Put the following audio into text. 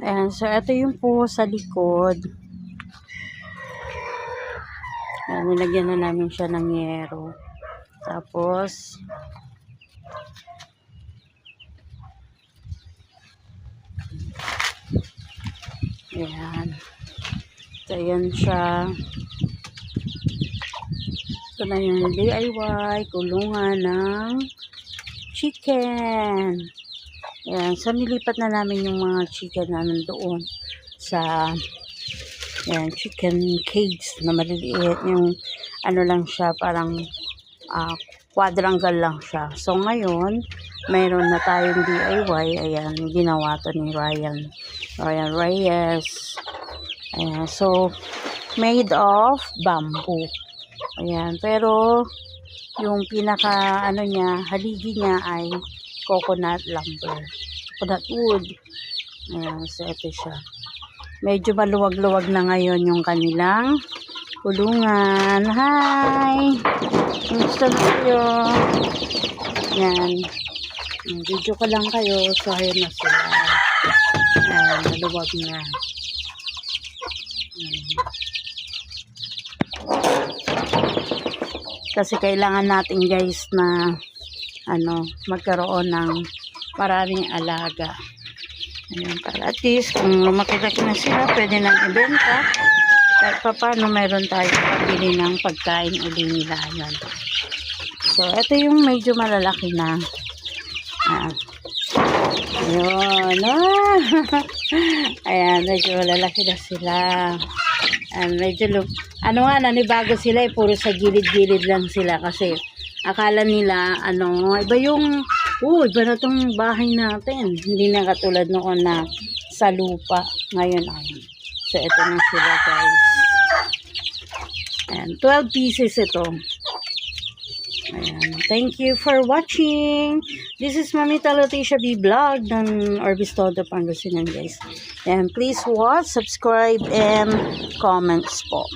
Ayan, so ito yung po sa likod. Ayan, nilagyan na namin siya ng yero. Tapos, ayan. So, ayan siya. Ito na yung DIY, kulungan ng chicken. Ayan, so nilipat na namin yung mga chicken na nandoon sa ayan, chicken cage na maliliit. Yung ano lang siya, parang quadrangle lang siya. So ngayon, mayroon na tayong DIY. Ayan, ginawa to ni Ryan Reyes. Ayan, so made of bamboo. Ayan, pero yung pinaka ano niya, haligi niya ay coconut lumber. Coconut wood. Ayan, so ito siya. Medyo maluwag-luwag na ngayon yung kanilang kulungan. Hi! Gusto na kayo? Yan. Video ko lang kayo. So, ayun na sila. Ayan, maluwag na. Kasi kailangan natin guys na magkaroon ng maraming alaga. Ayan, para at least kung lumaki-laki na sila, pwede nang ibenta. Kahit pa paano mayroon tayo pabili ng pagkain uli nila. Ayan. So, ito yung medyo malalaki na. Ayun. Ayan, medyo malalaki na sila. Ayan, medyo nanibago sila eh. Puro sa gilid-gilid lang sila kasi akala nila, iba yung, iba na tong bahay natin. Hindi na katulad noon na sa lupa. Ngayon, so, ito na sila, guys. Ayan, 12 pieces ito. Ayan, thank you for watching. This is Mamita Leticia B. Vlog ng Orbis Todo, Pangasinan, guys. And please watch, subscribe, and comments po.